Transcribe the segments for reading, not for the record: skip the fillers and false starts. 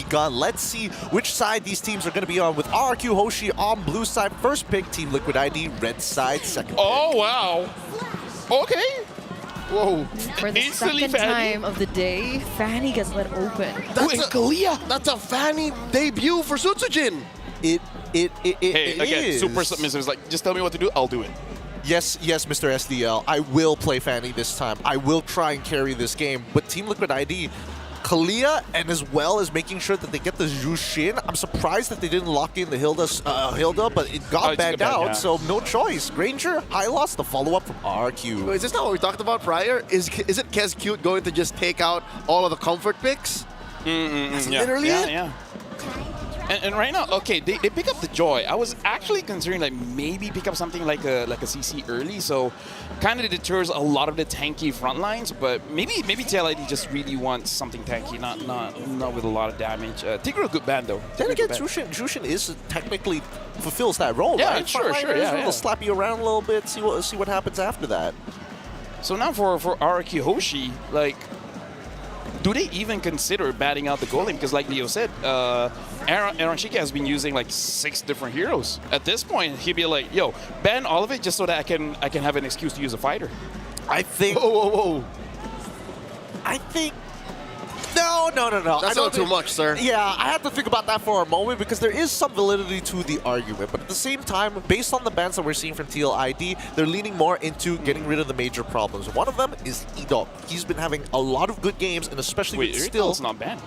begun. Let's see which side these teams are going to be on, with RRQ Hoshi on blue side, first pick, Team Liquid ID, red side, second pick. Oh, wow. Okay. Whoa. For the second time of the day, Fanny gets let open. That's a Fanny debut for Sutsujin. It Hey, again, is. super submissive. It's like, just tell me what to do, I'll do it. Yes, Mr. SDL. I will play Fanny this time. I will try and carry this game. But Team Liquid ID, Kalia, and as well as making sure that they get the Zhu Xin, I'm surprised that they didn't lock in the Hilda, but it got banned out, so no choice. Granger, high loss, the follow-up from RRQ. Is this not what we talked about prior? Is it Kez Cute going to just take out all of the comfort picks? That's literally it? Yeah. And right now, okay, they pick up the Joy. I was actually considering like maybe pick up something like a CC early, so kind of deters a lot of the tanky front lines. But maybe TLID just really wants something tanky, not with a lot of damage. Tigreal, good band though. Then again, Jushin is technically fulfills that role, yeah, right? Sure. Yeah, They'll slap you around a little bit, see what happens after that. So now for RRQ Hoshi, like, do they even consider batting out the golem? Because like Leo said, Aaron Shiki has been using like 6 different heroes. At this point, he'd be like, yo, ban all of it just so that I can have an excuse to use a fighter. I think... Whoa. I think... No. That's not too much, sir. Yeah, I had to think about that for a moment because there is some validity to the argument. But at the same time, based on the bans that we're seeing from TLID, they're leaning more into getting rid of the major problems. One of them is Edop. He's been having a lot of good games, and especially with still... It's not banned.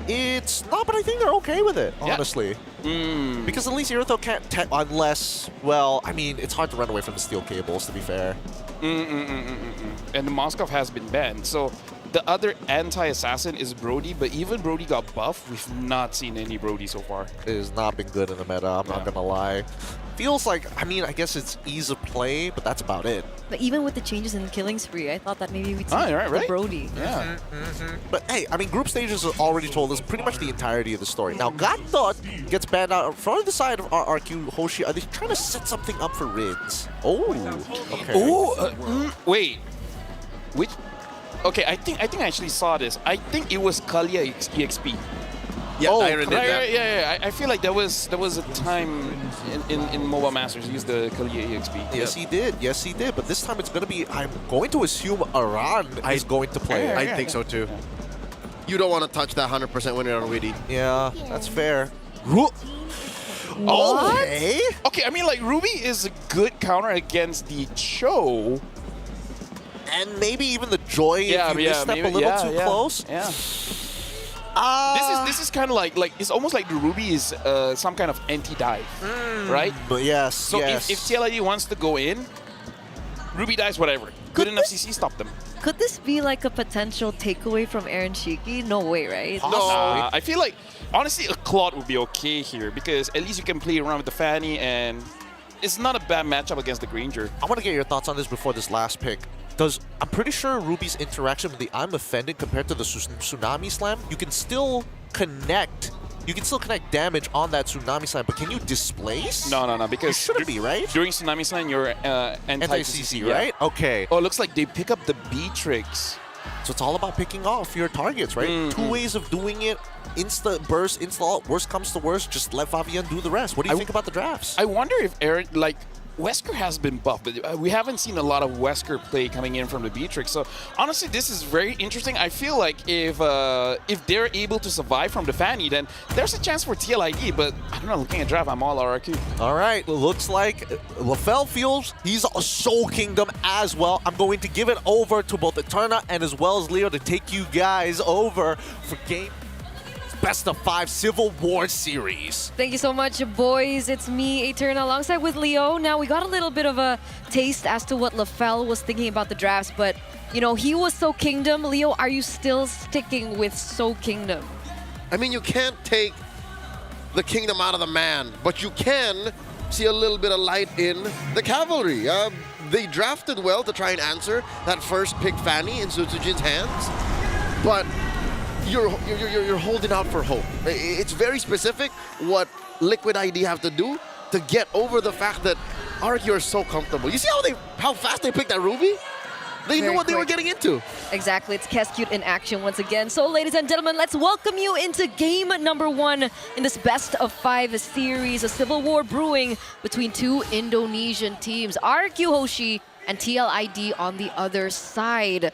It's not, but I think they're okay with it, honestly. Because at least Irithel can't, unless, well, I mean, it's hard to run away from the steel cables, to be fair. And the Moskov has been banned, so the other anti-assassin is Brody, but even Brody got buffed. We've not seen any Brody so far. It has not been good in the meta, I'm not gonna lie. Feels like, I mean, I guess it's ease of play, but that's about it. But even with the changes in Killing Spree, I thought that maybe we'd see right. Brody. Yeah. But hey, I mean, group stages have already told us pretty much the entirety of the story. Now, Godthought gets banned out from the side of RRQ Hoshi. Are they trying to set something up for Rids? Oh, okay. Oh, wait. Which? Okay, I think I actually saw this. I think it was Kalia EXP. Yeah, Iron did that. Yeah. I feel like there was a time in Mobile Masters he used the Kalia EXP. Yes, he did. Yes, he did. But this time it's going to be, I'm going to assume Aran is going to play it. I think so too. You don't want to touch that 100% when you're on Witty. Yeah, that's fair. Okay. Okay, I mean, like, Ruby is a good counter against the Cho. And maybe even the Joy if you misstep a little too close. Yeah. This is kind of like it's almost like the Ruby is some kind of anti-dive, right? But yes, so if TLID wants to go in, Ruby dives, whatever. Good enough CC, stop them. Could this be like a potential takeaway from Aaron Shiki? No way, right? No, I feel like, honestly, a Claude would be okay here because at least you can play around with the Fanny and it's not a bad matchup against the Granger. I want to get your thoughts on this before this last pick. I'm pretty sure Ruby's interaction with the I'm Offended compared to the Tsunami Slam, you can still connect damage on that Tsunami Slam, but can you displace? No, because you shouldn't be, right? During Tsunami Slam, you're anti-CC, right? Okay. Oh, it looks like they pick up the B-Tricks. So it's all about picking off your targets, right? 2 ways of doing it. Insta burst, insta ult, worst comes to worst, just let Fabian do the rest. What do you think about the drafts? I wonder if Aaron, like, Wesker has been buffed, but we haven't seen a lot of Wesker play coming in from the Beatrix. So honestly, this is very interesting. I feel like if they're able to survive from the Fanny, then there's a chance for TLID. But I don't know. Looking at draft, I'm all RRQ. All right, looks like LaFell feels he's a Soul Kingdom as well. I'm going to give it over to both Eterna and as well as Leo to take you guys over for game. Best of 5 Civil War Series. Thank you so much, boys. It's me, Eterna, alongside with Leo. Now, we got a little bit of a taste as to what LaFell was thinking about the drafts, but, you know, he was Soul Kingdom. Leo, are you still sticking with Soul Kingdom? I mean, you can't take the kingdom out of the man, but you can see a little bit of light in the cavalry. They drafted well to try and answer that first pick Fanny in Sutsujin's hands, but you're holding out for hope. It's very specific what Liquid ID have to do to get over the fact that RRQ are so comfortable. You see how fast they picked that Ruby? They knew Very what they were quick. getting into. Exactly, it's Keskute in action once again. So ladies and gentlemen, let's welcome you into game number 1 in this best of 5 series. A civil war brewing between two Indonesian teams, RRQ Hoshi and TLID on the other side.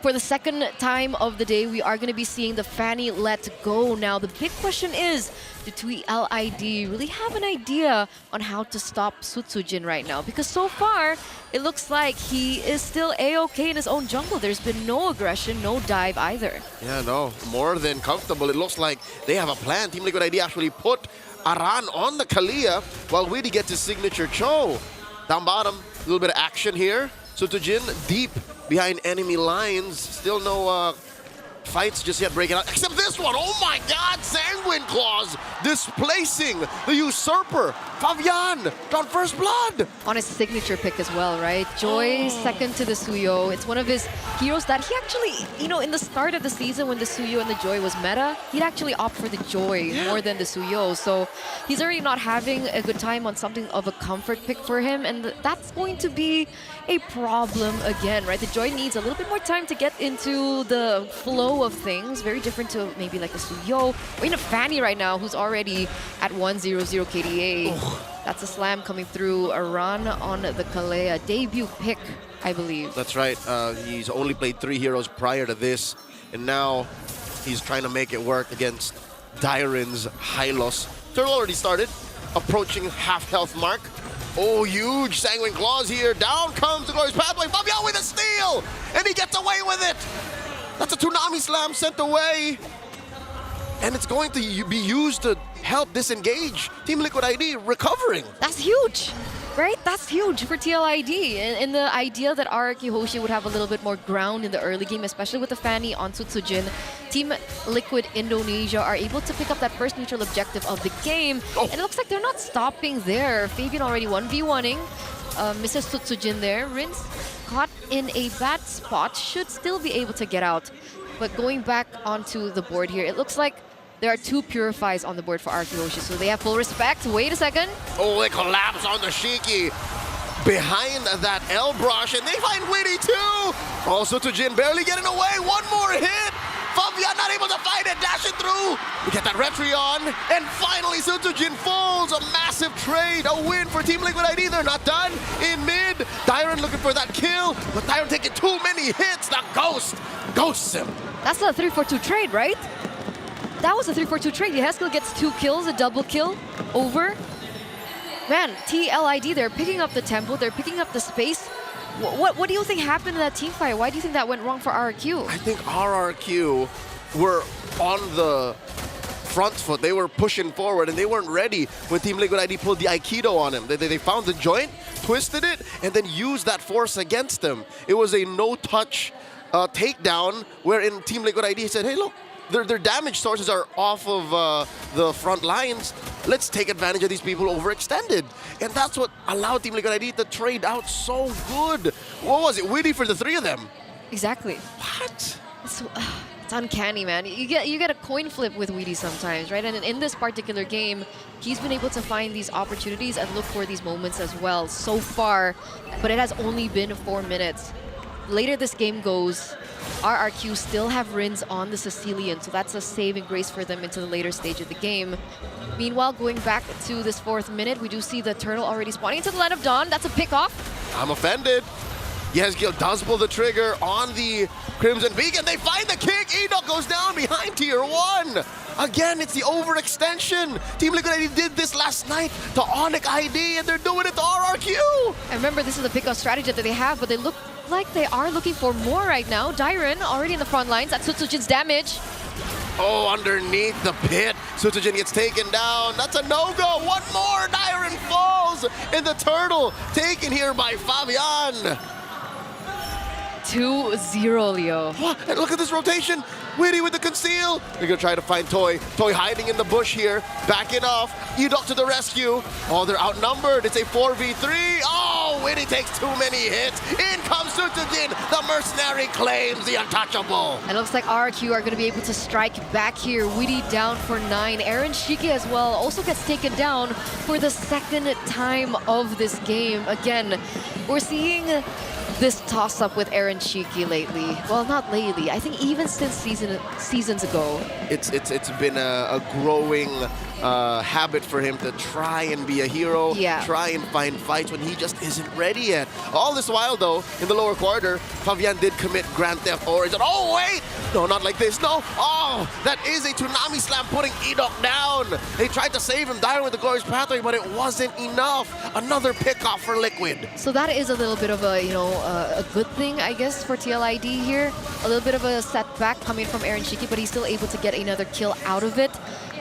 For the second time of the day, we are going to be seeing the Fanny let go. Now, the big question is, do TLID really have an idea on how to stop Sutsujin right now? Because so far, it looks like he is still A-okay in his own jungle. There's been no aggression, no dive either. Yeah, no, more than comfortable. It looks like they have a plan. Team Liquid ID actually put Aran on the Kalia while Weedy gets his signature Cho. Down bottom, a little bit of action here. Sutsujin deep behind enemy lines. Still no fights just yet breaking out, except this one. Oh my God, Sanguine Claws displacing the Usurper. Fabian on first blood. On his signature pick as well, right? Joy second to the Suyo. It's one of his heroes that he actually, you know, in the start of the season when the Suyo and the Joy was meta, he'd actually opt for the Joy more than the Suyo. So he's already not having a good time on something of a comfort pick for him, and that's going to be a problem again, right? The Joy needs a little bit more time to get into the flow of things. Very different to maybe like a Suyo or even a Fanny right now who's already at 100 KDA. That's a slam coming through. A run on the Kalea. Debut pick, I believe. That's right. He's only played 3 heroes prior to this, and now he's trying to make it work against Dyren's Hylos. Turtle already started, approaching half health mark. Oh, huge Sanguine Claws here. Down comes the Glorious Pathway. Fabian with a steal, and he gets away with it. That's a Toonami Slam sent away. And it's going to be used to help disengage Team Liquid ID recovering. That's huge, right? That's huge for TLID. And the idea that RRQ Hoshi would have a little bit more ground in the early game, especially with the Fanny on Sutsujin, Team Liquid Indonesia are able to pick up that first neutral objective of the game. And it looks like they're not stopping there. Fabian already 1v1ing Mrs. Sutsujin there. Rince caught in a bad spot, should still be able to get out. But going back onto the board here, it looks like there are 2 Purifies on the board for RRQ Hoshi, so they have full respect. Wait a second. Oh, they collapse on the Shiki behind that L brush, and they find Witty too. Also to Jin barely getting away. One more hit. Fabian not able to fight it, dashing through. We get that retry on, and finally Sutsujin falls. A massive trade, a win for Team Liquid ID. They're not done in mid. Dyren looking for that kill, but Dyren taking too many hits. The Ghost ghosts him. That's a 3-4-2 trade, right? That was a 3-4-2 trade. Yeheskel gets 2 kills, a double kill over. Man, TLID, they're picking up the tempo, they're picking up the space. What do you think happened in that team fight? Why do you think that went wrong for RRQ? I think RRQ were on the front foot. They were pushing forward, and they weren't ready when Team Liquid ID pulled the Aikido on him. They found the joint, twisted it, and then used that force against him. It was a no-touch takedown, wherein Team Liquid ID said, hey, look, their damage sources are off of the front lines. Let's take advantage of these people overextended. And that's what allowed Team Liquid ID to trade out so good. What was it? Witty for the 3 of them. Exactly. What? It's uncanny, man. You get a coin flip with Weedy sometimes, right? And in this particular game, he's been able to find these opportunities and look for these moments as well so far. But it has only been 4 minutes. Later this game goes, RRQ still have Rins on the Sicilian, so that's a saving grace for them into the later stage of the game. Meanwhile, going back to this 4th minute, we do see the Turtle already spawning into the Land of Dawn. That's a pick-off. I'm offended. Yesgil does pull the trigger on the Crimson Beacon. They find the kick. Enoch goes down behind Tier 1. Again, it's the overextension. Team Liquid ID did this last night to Onyx ID, and they're doing it to RRQ. And remember, this is the pick-off strategy that they have, but they look like they are looking for more right now. Dyren already in the front lines. That's Sutsujin's damage. Oh, underneath the pit. Sutsujin gets taken down. That's a no-go. One more. Dyren falls. And the Turtle taken here by Fabian. 2-0, Leo. What? And look at this rotation. Witty with the conceal. They're going to try to find Toy. Toy hiding in the bush here. Backing off. Edok to the rescue. Oh, they're outnumbered. It's a 4v3. Oh, Witty takes too many hits. In comes Sutsujin. The mercenary claims the untouchable. And it looks like RRQ are going to be able to strike back here. Witty down for 9. Aaron Shiki as well also gets taken down for the 2nd time of this game. Again, we're seeing this toss-up with Aaron Shiki lately. Well, not lately. I think even since seasons ago. It's been a growing habit for him to try and be a hero, try and find fights when he just isn't ready yet. All this while, though, in the lower quarter, Fabian did commit Grand Theft Origin. Oh, wait! No, not like this. No! Oh, that is a Tsunami Slam putting Edok down. They tried to save him, dying with the Glorious Pathway, but it wasn't enough. Another pick-off for Liquid. So that is a little bit of a, a good thing, I guess, for TLID here. A little bit of a setback coming from Aaron Shiki, but he's still able to get another kill out of it.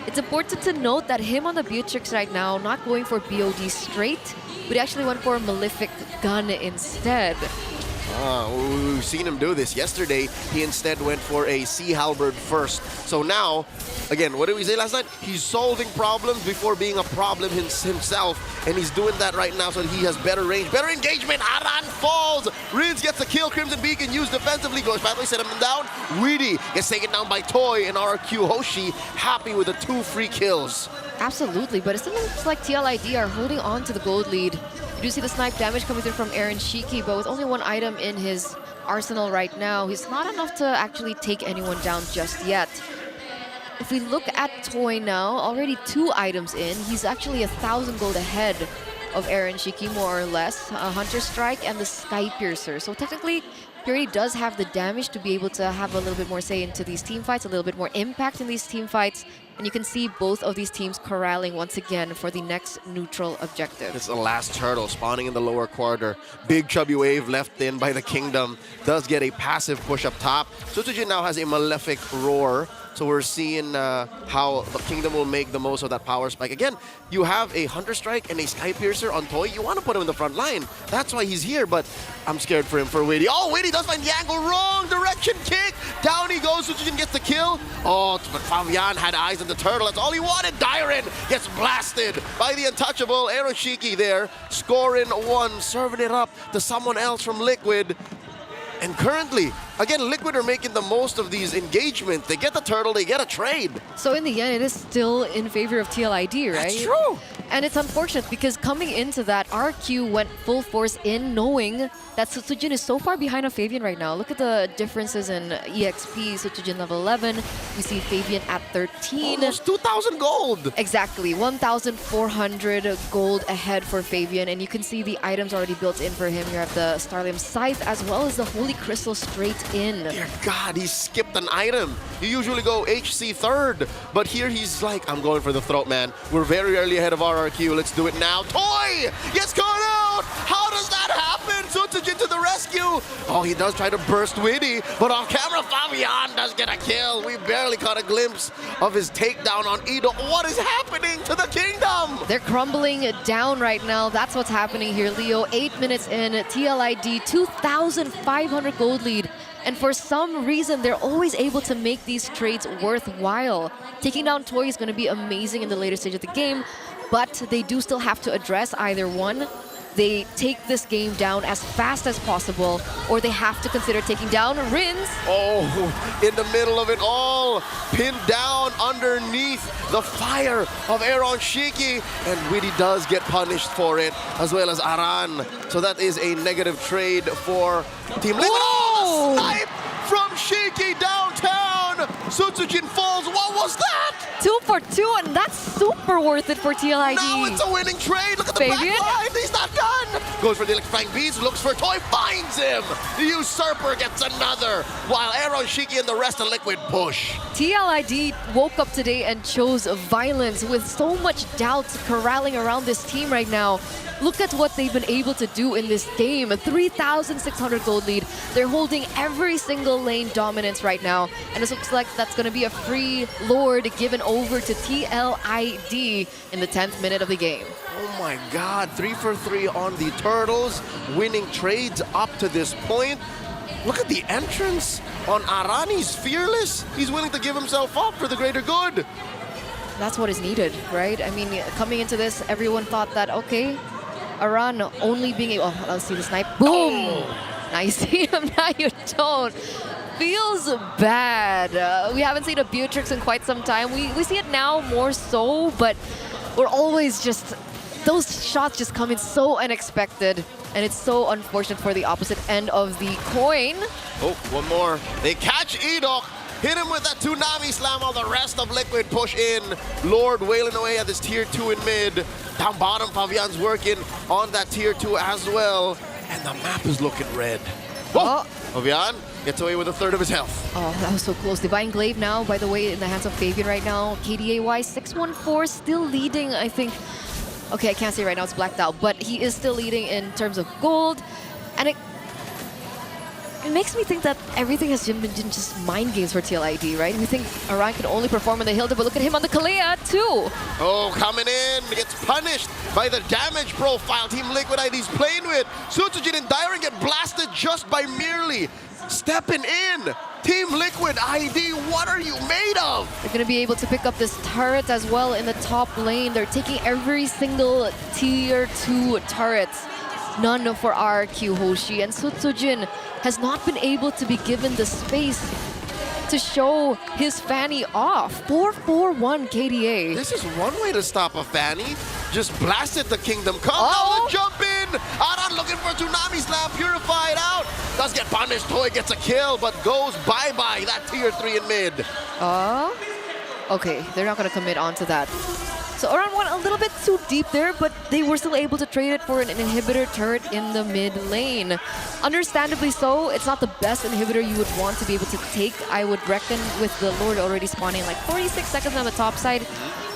It's important to note that him on the Beatrix right now, not going for BOD straight, but he actually went for a Malefic Gun instead. We've seen him do this. Yesterday, he instead went for a Sea Halberd first. So now, again, what did we say last night? He's solving problems before being a problem himself, and he's doing that right now so that he has better range, better engagement. Aran falls. Rins gets the kill. Crimson Beacon used defensively. Glorious Pathway set him down. Weedy gets taken down by Toy, and RRQ Hoshi happy with the 2 free kills. Absolutely, but it still looks like TLID are holding on to the gold lead. You do see the snipe damage coming through from Aaron Shiki, but with only 1 item in his arsenal right now, he's not enough to actually take anyone down just yet. If we look at Toy now, already 2 items in, he's actually 1,000 gold ahead of Aaron Shiki, more or less. A Hunter Strike and the Sky Piercer. So technically, he already does have the damage to be able to have a little bit more say into these team fights, a little bit more impact in these team fights. And you can see both of these teams corralling once again for the next neutral objective. It's the last turtle spawning in the lower quarter. Big chubby wave left in by the Kingdom. Does get a passive push up top. Sutsujin now has a Malefic Roar. So we're seeing how the Kingdom will make the most of that power spike. Again, you have a Hunter Strike and a Sky Piercer on Toy. You want to put him in the front line. That's why he's here, but I'm scared for him for Witty. Oh, Witty does find the angle. Wrong direction kick. Down he goes. Sutsujin gets the kill. Oh, but Fabian had eyes on the turtle. That's all he wanted. Dairen gets blasted by the untouchable Aaron Shiki there. Scoring 1, serving it up to someone else from Liquid. And currently, again, Liquid are making the most of these engagements. They get the turtle, they get a trade. So in the end, it is still in favor of TLID, right? That's true. And it's unfortunate because coming into that, RRQ went full force in knowing that Sutsujin is so far behind of Fabian right now. Look at the differences in EXP. Sutsujin level 11. We see Fabian at 13. Almost 2,000 gold. Exactly. 1,400 gold ahead for Fabian. And you can see the items already built in for him. You have the Starlium Scythe as well as the Holy Crystal straight in. Dear God, he skipped an item. You usually go HC third, but here he's like, I'm going for the throat, man. We're very early ahead of RRQ. Let's do it now. Toy gets caught out. How does that happen? Sutsujin to the rescue. Oh, he does try to burst Witty, but off camera, Fabian does get a kill. We barely caught a glimpse of his takedown on Ido. What is happening to the Kingdom? They're crumbling down right now. That's what's happening here, Leo. 8 minutes in, TLID, 2,500 gold lead. And for some reason, they're always able to make these trades worthwhile. Taking down Toy is going to be amazing in the later stage of the game, but they do still have to address either one. They take this game down as fast as possible, or they have to consider taking down Rins. Oh, in the middle of it all, pinned down underneath the fire of Aaron Shiki, and Witty does get punished for it, as well as Aran. So that is a negative trade for Team Liquid. Oh, the snipe from Shiki downtown. Sutsujin falls. What was that? 2 for 2, and that's super worth it for TLID. Now it's a winning trade. Look at the Fabian? back line. He's not done. Goes for the electrifying beast. Looks for Toy. Finds him. The Usurper gets another. While Aaron Shiki and the rest of Liquid push. TLID woke up today and chose violence with so much doubt corralling around this team right now. Look at what they've been able to do in this game. A 3,600 gold lead. They're holding every single lane dominance right now. And it looks like that's going to be a free Lord given over to TLID in the 10th minute of the game. Oh my God, 3 for 3 on the Turtles, winning trades up to this point. Look at the entrance on Aran. He's fearless. He's willing to give himself up for the greater good. That's what is needed, right? I mean, coming into this, everyone thought that, okay, Aran only being able... Oh, let's see the snipe. Boom! Oh. Nice. Now you don't. Feels bad. We haven't seen a Beatrix in quite some time. We see it now more so, but we're always just those shots just come in so unexpected, and it's so unfortunate for the opposite end of the coin. Oh, one more. They catch Edok. Hit him with that Tsunami Slam while the rest of Liquid push in. Lord wailing away at this tier 2 in mid. Down bottom, Fabian's working on that tier 2 as well. And the map is looking red. Whoa! Fabian gets away with a third of his health. Oh, that was so close. Divine Glaive now, by the way, in the hands of Fabian right now. KDA-wise, 614, still leading, I think. Okay, I can't say right now, it's blacked out, but he is still leading in terms of gold. And it makes me think that everything has been just mind games for TLID, right? We think Orion can only perform on the Hilda, but look at him on the Kalea too. Oh, coming in, gets punished by the damage profile Team Liquid ID's playing with. Sutsujin and Dyron get blasted just by merely stepping in. Team Liquid ID, what are you made of? They're going to be able to pick up this turret as well in the top lane. They're taking every single tier 2 turrets. None for RRQ Hoshi, and Sutsujin has not been able to be given the space to show his Fanny off. 4-4-1 KDA. This is one way to stop a Fanny. Just blasted the Kingdom Come. Now the jump in. Aran looking for Tsunami Slam. Purified out. Does get punished. Toy gets a kill, but goes bye-bye. That tier 3 in mid. Okay, they're not going to commit onto that. So Oran went a little bit too deep there, but they were still able to trade it for an inhibitor turret in the mid lane. Understandably so, it's not the best inhibitor you would want to be able to take. I would reckon with the Lord already spawning like 46 seconds on the top side,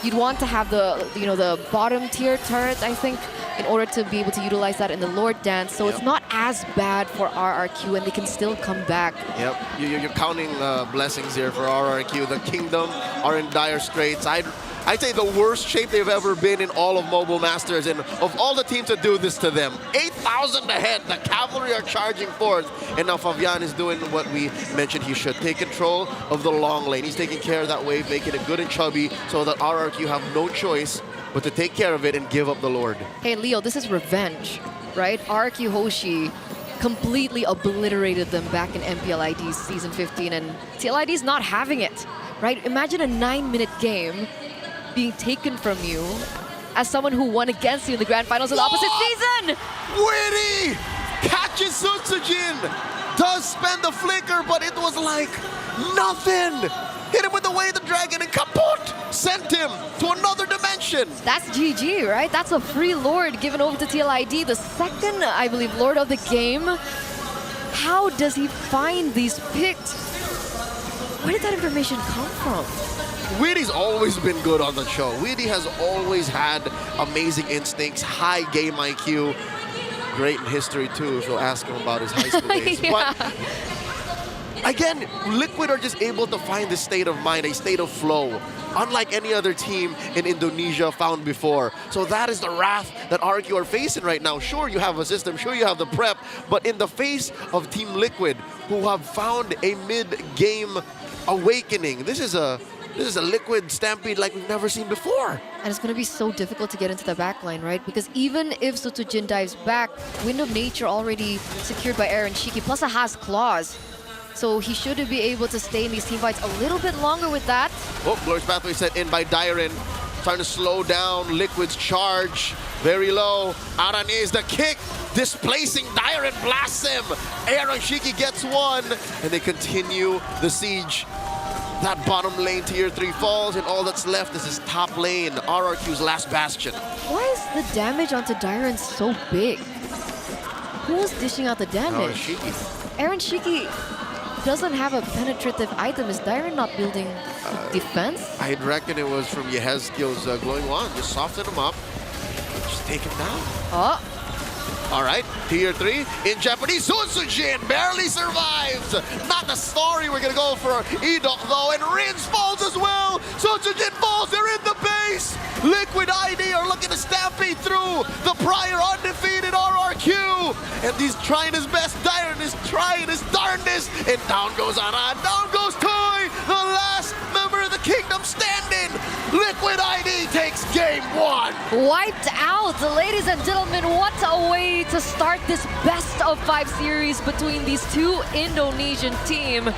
you'd want to have the the bottom tier turret, I think, in order to be able to utilize that in the Lord dance. So it's not as bad for RRQ, and they can still come back. Yep, you're counting blessings here for RRQ. The Kingdom are in dire straits. I'd say the worst shape they've ever been in all of Mobile Masters, and of all the teams that do this to them, 8,000 ahead, the Cavalry are charging forth, and now Fabian is doing what we mentioned he should. Take control of the long lane. He's taking care of that wave, making it good and chubby, so that RRQ have no choice but to take care of it and give up the Lord. Hey, Leo, this is revenge, right? RRQ Hoshi completely obliterated them back in MPLID's Season 15, and TLID's not having it, right? Imagine a 9-minute game being taken from you as someone who won against you in the grand finals of the opposite season. Witty catches Sutsujin, does spend the flicker, but it was like nothing. Hit him with the Way of the Dragon and kaput! Sent him to another dimension. That's GG, right? That's a free Lord given over to TLID, the second, I believe, Lord of the game. How does he find these picks? Where did that information come from? Witty's always been good on the show. Witty has always had amazing instincts, high game IQ. Great in history too, so ask him about his high school days. Yeah. But again, Liquid are just able to find this state of mind, a state of flow, unlike any other team in Indonesia found before. So that is the wrath that RRQ are facing right now. Sure, you have a system, sure you have the prep, but in the face of Team Liquid, who have found a mid-game awakening, this is a Liquid Stampede like we've never seen before. And it's going to be so difficult to get into the backline, right? Because even if Sutsujin dives back, Wind of Nature already secured by Aaron Shiki, plus a has claws. So he should be able to stay in these team fights a little bit longer with that. Oh, Glorious Pathway set in by Dyron. Trying to slow down Liquid's charge. Very low. Aran is the kick. Displacing Dyron, blasts him. Aaron Shiki gets one. And they continue the siege. That bottom lane tier 3 falls, and all that's left is his top lane, RRQ's last bastion. Why is the damage onto Dyron so big? Who was dishing out the damage? Shiki. Aaron Shiki doesn't have a penetrative item. Is Dyron not building defense? I'd reckon it was from Yehezkiel's glowing wand. Just soften him up. Just take him down. Oh. All right, tier 3 in Japanese. Sutsujin barely survives. Not the story. We're going to go for Edok, though. And Rins falls as well. Sutsujin falls. They're in the base. Liquid ID are looking to stampede through the prior undefeated RRQ. And he's trying his best. Dyron is trying his darndest. And down goes Aran. Down goes Toy. The last member of the kingdom standing. Liquid ID takes game 1. Wiped out. Ladies and gentlemen, what a way to start this best of 5 series between these two Indonesian teams.